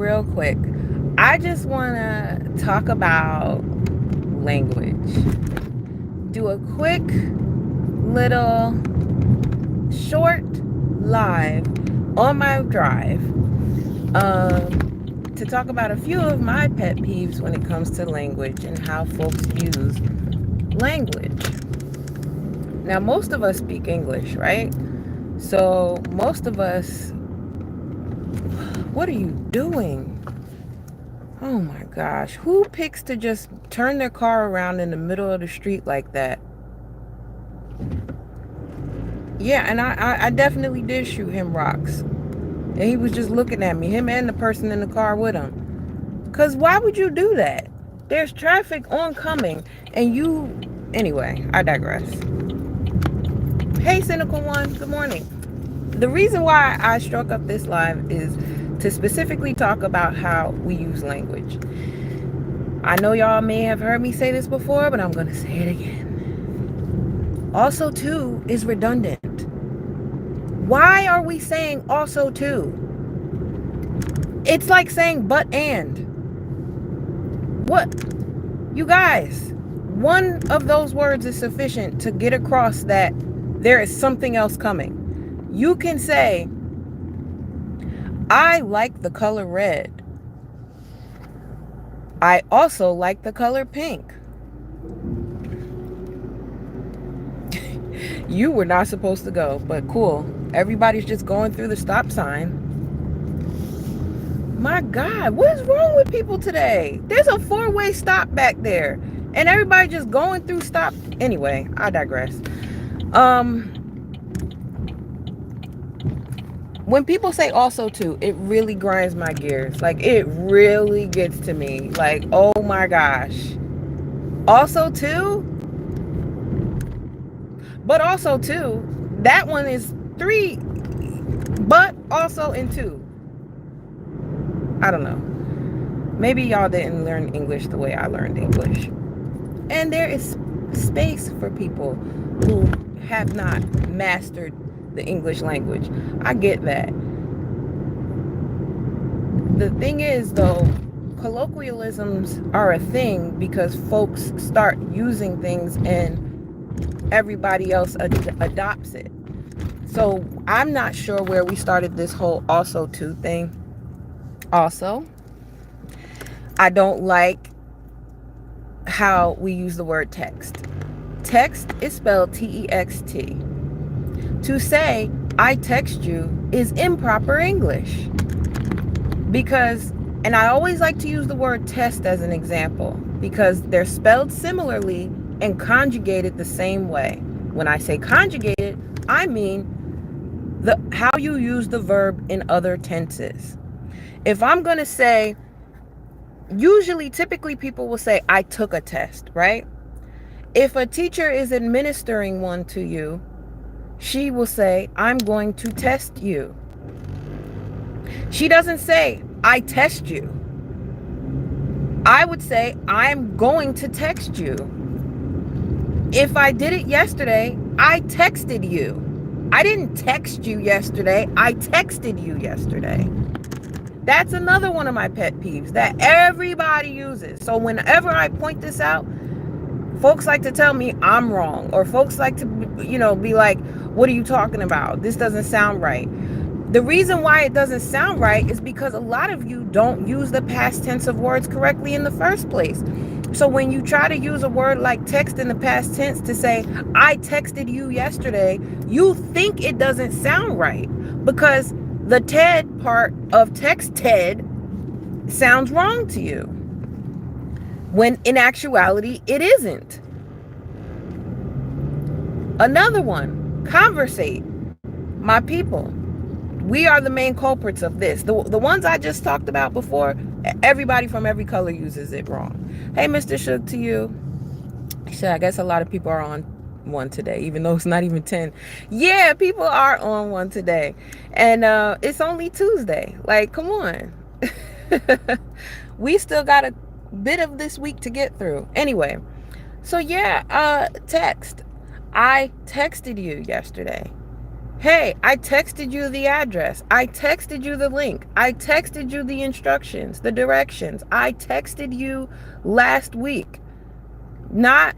real quick. I just want to talk about language. Do a quick little short live on my drive to talk about a few of my pet peeves when it comes to language and how folks use language. Now, most of us speak English, right? So, most of us, what are you doing? Oh my gosh, who picks to just turn their car around in the middle of the street like that? Yeah, and I definitely did shoot him rocks. And he was just looking at me, him and the person in the car with him. Because why would you do that? There's traffic oncoming, and you... Anyway, I digress. Hey, Cynical One, good morning. The reason why I struck up this live is to specifically talk about how we use language. I know y'all may have heard me say this before, but I'm going to say it again. Also, too is redundant. Why are we saying also, too? It's like saying but and. What? You guys, one of those words is sufficient to get across that there is something else coming. You can say, I like the color red. I also like the color pink. You were not supposed to go, but cool. Everybody's just going through the stop sign. My God, what is wrong with people today? There's a 4-way stop back there, and everybody just going through stop. Anyway, I digress. When people say also too, it really grinds my gears. Like, it really gets to me. Like, oh my gosh. Also too? But also too, that one is 3, but also in 2. I don't know. Maybe y'all didn't learn English the way I learned English. And there is space for people who have not mastered the English language. I get that. The thing is, though, colloquialisms are a thing because folks start using things and everybody else adopts it. So I'm not sure where we started this whole also too thing. Also, I don't like how we use the word text. Text is spelled T-E-X-T. To say, I text you is improper English. Because, and I always like to use the word test as an example, because they're spelled similarly and conjugated the same way. When I say conjugated, I mean how you use the verb in other tenses. If I'm going to say, typically people will say, I took a test, right? If a teacher is administering one to you, she will say, I'm going to test you. She doesn't say, I test you. I would say, I'm going to text you. If I did it yesterday, I texted you. I didn't text you yesterday. I texted you yesterday. That's another one of my pet peeves that everybody uses. So whenever I point this out, folks like to tell me I'm wrong, or folks like to, be like, what are you talking about? This doesn't sound right. The reason why it doesn't sound right is because a lot of you don't use the past tense of words correctly in the first place. So when you try to use a word like text in the past tense to say, I texted you yesterday, you think it doesn't sound right because the Ted part of texted sounds wrong to you, when in actuality it isn't. Another one, conversate. My people, we are the main culprits of this. The ones I just talked about before, everybody from every color uses it wrong. Hey, Mr. Shook, to you. So I guess a lot of people are on one today, even though it's not even 10. Yeah, people are on one today. And it's only Tuesday. Like, come on. We still got a bit of this week to get through. Anyway, so yeah, text. I texted you yesterday. Hey, I texted you the address. I texted you the link. I texted you the instructions, the directions. I texted you last week. Not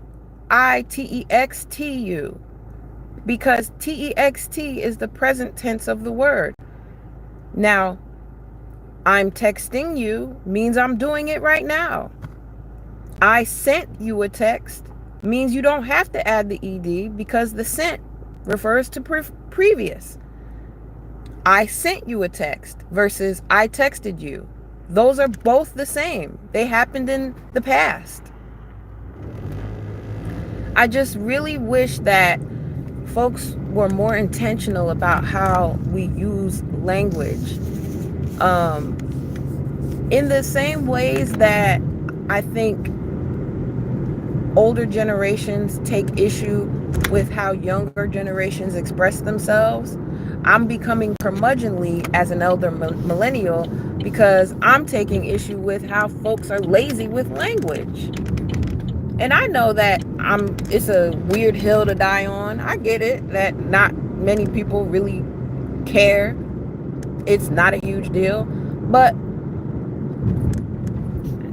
I text you, because text is the present tense of the word. Now, I'm texting you means I'm doing it right now. I sent you a text means you don't have to add the ed, because the sent refers to previous. I sent you a text versus I texted you. Those are both the same. They happened in the past. I just really wish that folks were more intentional about how we use language. In the same ways that I think older generations take issue with how younger generations express themselves, I'm becoming curmudgeonly as an elder millennial, because I'm taking issue with how folks are lazy with language. And I know that it's a weird hill to die on. I get it, that not many people really care. It's not a huge deal. But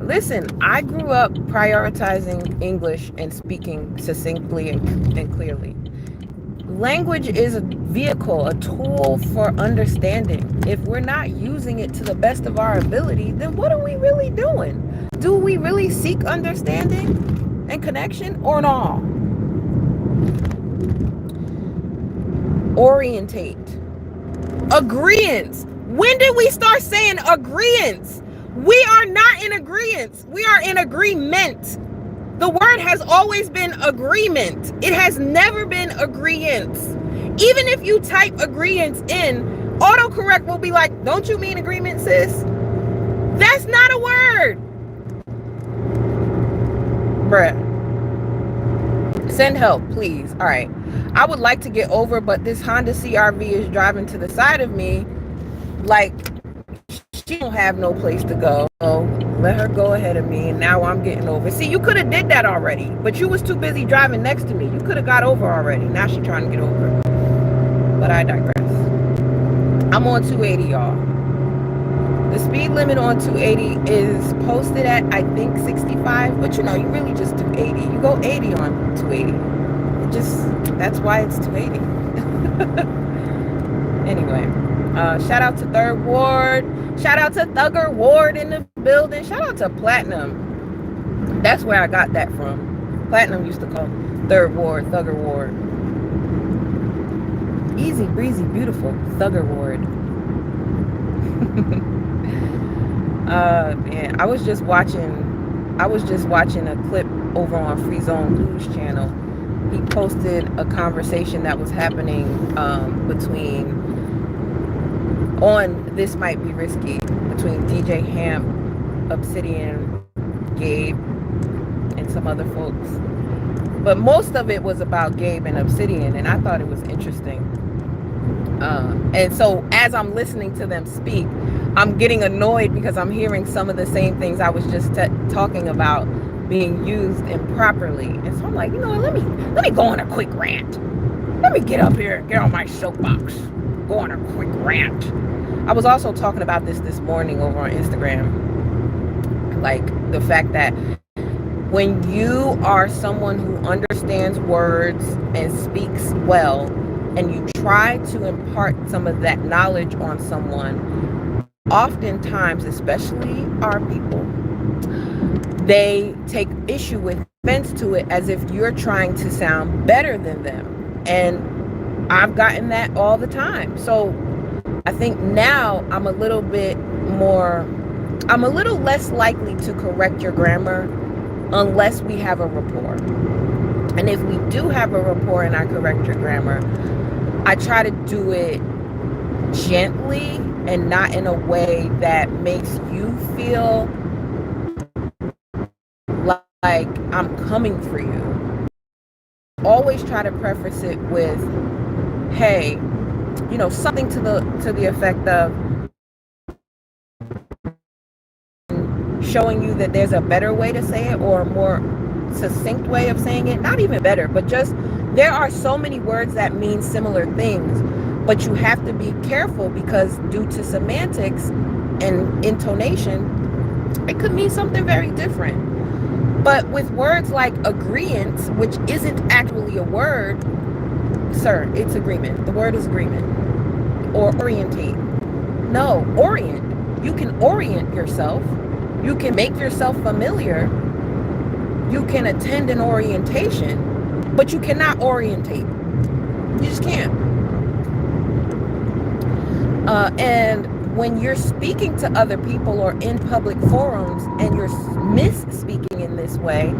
listen, I grew up prioritizing English and speaking succinctly and clearly. Language is a vehicle, a tool for understanding. If we're not using it to the best of our ability, then what are we really doing? Do we really seek understanding and connection, or not? Orientate. Agreeance. When did we start saying agreeance? We are not in agreeance. We are in agreement. The word has always been agreement. It has never been agreeance. Even if you type agreeance in, autocorrect will be like, don't you mean agreement, sis? That's not a word. Bruh. Send help, please. All right. I would like to get over, but this Honda CRV is driving to the side of me like she don't have no place to go. So let her go ahead of me, and now I'm getting over. See, you could have did that already, but you was too busy driving next to me. You could have got over already. Now she's trying to get over. But I digress. I'm on 280, y'all. The speed limit on 280 is posted at, I think, 65, but you know, you really just do 80. You go 80 on 280. That's why it's 280. Anyway, shout out to Third Ward. Shout out to Thugger Ward in the building. Shout out to Platinum. That's where I got that from. Platinum used to call Third Ward Thugger Ward. Easy, breezy, beautiful Thugger Ward. Man, I was just watching a clip over on Free Zone Blues channel. He posted a conversation that was happening on This Might Be Risky, between DJ Hamp, Obsidian, Gabe, and some other folks. But most of it was about Gabe and Obsidian, and I thought it was interesting. And so as I'm listening to them speak, I'm getting annoyed because I'm hearing some of the same things I was just talking about being used improperly. And so I'm like, you know what, let me go on a quick rant. Let me get up here, get on my soapbox, go on a quick rant. I was also talking about this morning over on Instagram. Like the fact that when you are someone who understands words and speaks well, and you try to impart some of that knowledge on someone, oftentimes, especially our people, they take issue with, offense to it, as if you're trying to sound better than them. And I've gotten that all the time. So I think now I'm a little less likely to correct your grammar unless we have a rapport. And if we do have a rapport and I correct your grammar, I try to do it gently and not in a way that makes you feel like I'm coming for you. Always try to preface it with, hey, you know, something to the effect of showing you that there's a better way to say it, or a more succinct way of saying it. Not even better, but just there are so many words that mean similar things, But you have to be careful because due to semantics and intonation, it could mean something very different. But with words like agreement, which isn't actually a word, sir, it's agreement. The word is agreement. Or orientate. No, orient. You can orient yourself. You can make yourself familiar. You can attend an orientation, but you cannot orientate. You just can't. And when you're speaking to other people or in public forums and you're misspeaking in this way,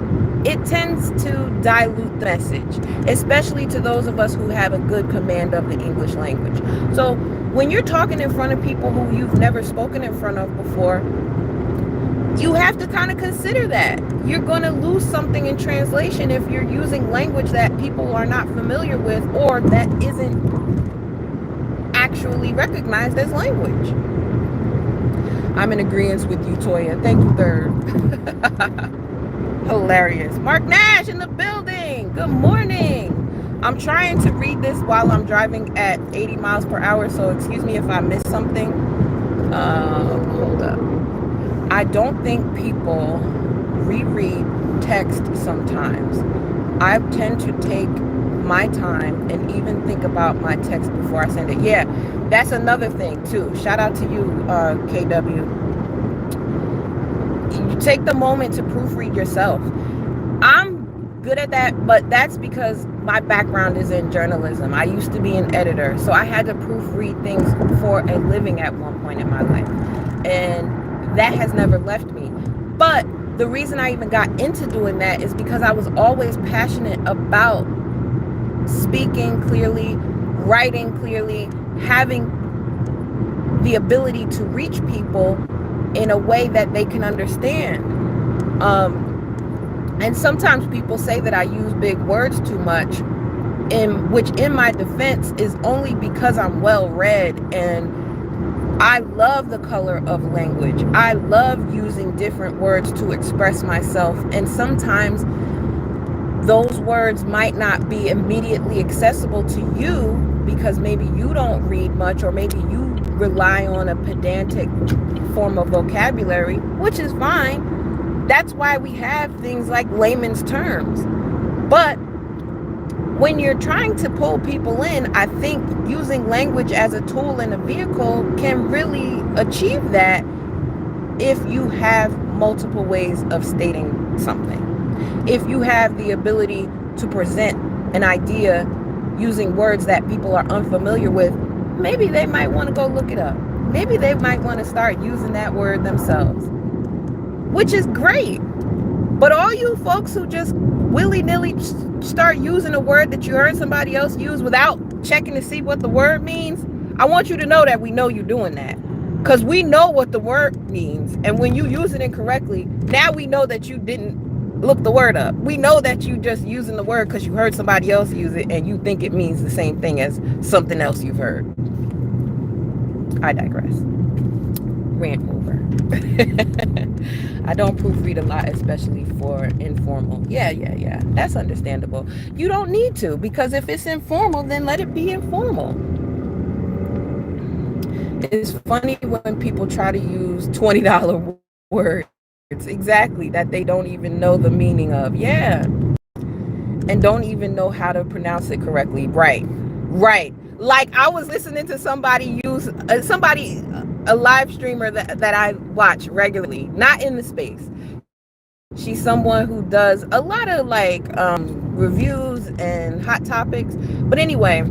it tends to dilute the message, especially to those of us who have a good command of the English language. So when you're talking in front of people who you've never spoken in front of before, you have to kind of consider that. You're going to lose something in translation if you're using language that people are not familiar with or that isn't actually recognized as language. I'm in agreement with you, Toya. Thank you, Third. Hilarious. Mark Nash in the building. Good morning. I'm trying to read this while I'm driving at 80 miles per hour, so excuse me if I miss something. Hold up. I don't think people reread text sometimes. I tend to take my time and even think about my text before I send it. Yeah, that's another thing too. Shout out to you, KW. You take the moment to proofread yourself. I'm good at that, but that's because my background is in journalism. I used to be an editor, so I had to proofread things for a living at one point in my life. And that has never left me. But the reason I even got into doing that is because I was always passionate about speaking clearly, writing clearly, having the ability to reach people in a way that they can understand. And sometimes people say that I use big words too much, which in my defense is only because I'm well read and I love the color of language. I love using different words to express myself. And sometimes those words might not be immediately accessible to you because maybe you don't read much or maybe you rely on a pedantic form of vocabulary, which is fine. That's why we have things like layman's terms. But when you're trying to pull people in, I think using language as a tool and a vehicle can really achieve that if you have multiple ways of stating something. If you have the ability to present an idea using words that people are unfamiliar with, maybe they might want to go look it up. Maybe they might want to start using that word themselves, which is great. But all you folks who just willy-nilly start using a word that you heard somebody else use without checking to see what the word means, I want you to know that we know you're doing that. Because we know what the word means. And when you use it incorrectly, now we know that you didn't look the word up. We know that you just using the word because you heard somebody else use it and you think it means the same thing as something else you've heard. I digress. Rant over. I don't proofread a lot, especially for informal. Yeah. That's understandable. You don't need to, because if it's informal, then let it be informal. It's funny when people try to use $20 words, exactly, that they don't even know the meaning of. Yeah. And don't even know how to pronounce it correctly. Right. Like I was listening to somebody use a live streamer that I watch regularly, not in the space. She's someone who does a lot of like reviews and hot topics. But anyway,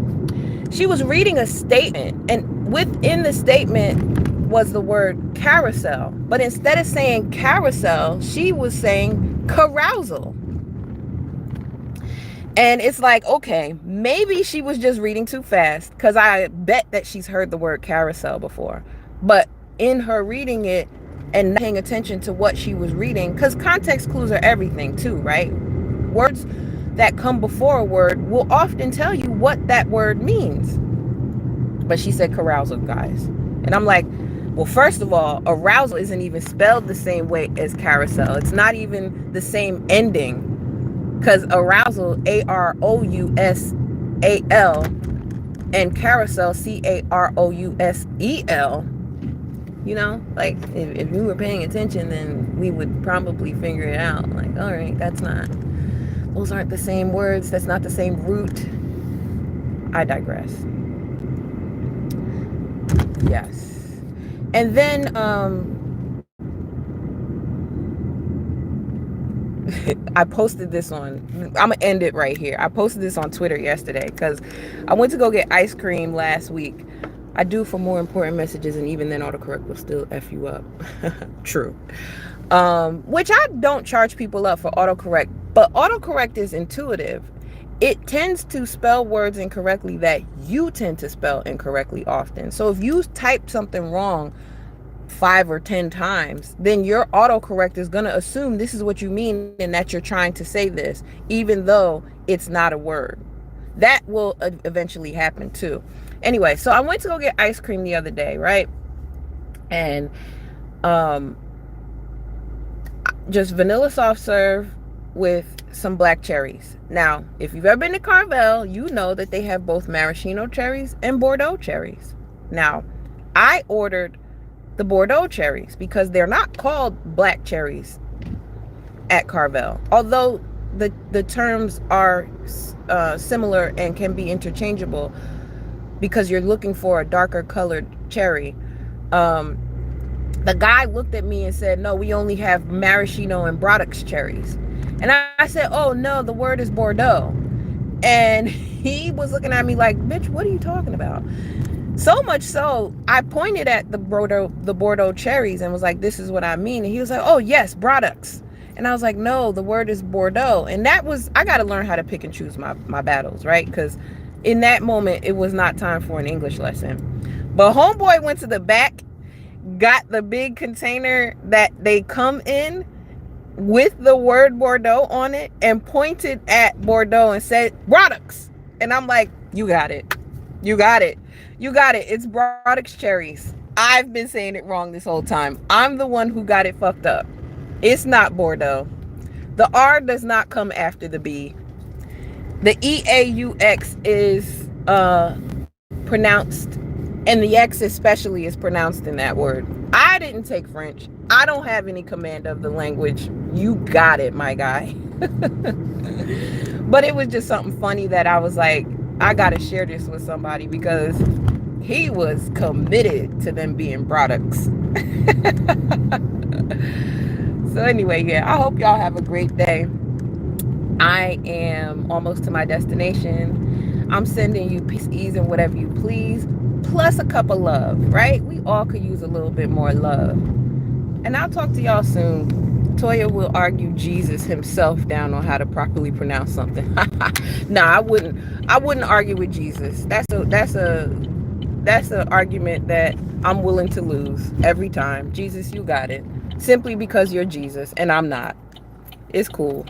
she was reading a statement, and within the statement was the word carousel. But instead of saying carousel, she was saying carousel. And it's like, okay, maybe she was just reading too fast, because I bet that she's heard the word carousel before. But in her reading it and not paying attention to what she was reading, because context clues are everything too, right? Words that come before a word will often tell you what that word means. But she said carousel, guys. And I'm like, well, first of all, arousal isn't even spelled the same way as carousel. It's not even the same ending. Because arousal, AROUSAL, and carousel, Carousel, you know, like if we were paying attention, then we would probably figure it out. Like, all right, those aren't the same words. That's not the same root. I digress. Yes. And then I posted this on, I'm gonna end it right here. I posted this on Twitter yesterday because I went to go get ice cream last week. I do for more important messages, and even then autocorrect will still F you up. True. Which I don't charge people up for autocorrect, but autocorrect is intuitive. It tends to spell words incorrectly that you tend to spell incorrectly often. So if you type something wrong 5 or 10 times, then your autocorrect is going to assume this is what you mean and that you're trying to say this, even though it's not a word. That will eventually happen too. Anyway, so I went to go get ice cream the other day, right? And just vanilla soft serve with some black cherries. Now, if you've ever been to Carvel, you know that they have both maraschino cherries and Bordeaux cherries. Now, I ordered the Bordeaux cherries because they're not called black cherries at Carvel, although the terms are similar and can be interchangeable because you're looking for a darker colored cherry. The guy looked at me and said, no, we only have maraschino and Brodux cherries. And I said, oh no, the word is Bordeaux. And he was looking at me like, bitch, what are you talking about? So much so, I pointed at the Bordeaux cherries and was like, this is what I mean. And he was like, oh yes, Brodux. And I was like, no, the word is Bordeaux. And that was, I got to learn how to pick and choose my battles, right? Because in that moment, it was not time for an English lesson. But homeboy went to the back, got the big container that they come in with the word Bordeaux on it and pointed at Bordeaux and said, Brodux. And I'm like, you got it. You got it. You got it. It's Brodux cherries. I've been saying it wrong this whole time. I'm the one who got it fucked up. It's not Bordeaux. The R does not come after the B. The EAUX is pronounced, and the X especially is pronounced in that word. I didn't take French. I don't have any command of the language. You got it, my guy. But it was just something funny that I was like, I gotta share this with somebody because he was committed to them being products. So anyway, yeah, I hope y'all have a great day. I am almost to my destination. I'm sending you peace, ease, and whatever you please, plus a cup of love, right? We all could use a little bit more love. And I'll talk to y'all soon. Toya will argue Jesus himself down on how to properly pronounce something. Nah, I wouldn't argue with Jesus. That's an argument that I'm willing to lose every time. Jesus, you got it. Simply because you're Jesus and I'm not. It's cool.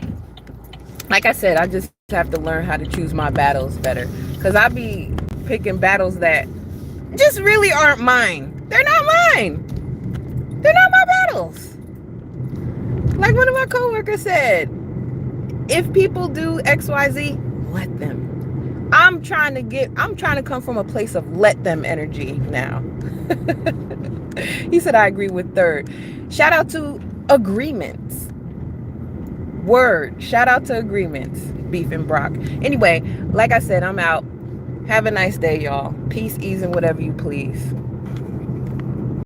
Like I said, I just have to learn how to choose my battles better. Because I be picking battles that just really aren't mine. They're not mine. They're not my battles. Like one of my coworkers said, if people do XYZ, let them. I'm trying to come from a place of let them energy now. He said, I agree with third. Shout out to agreements. Word. Shout out to agreements. Beef and Brock. Anyway, like I said, I'm out. Have a nice day, y'all. Peace, ease, and whatever you please.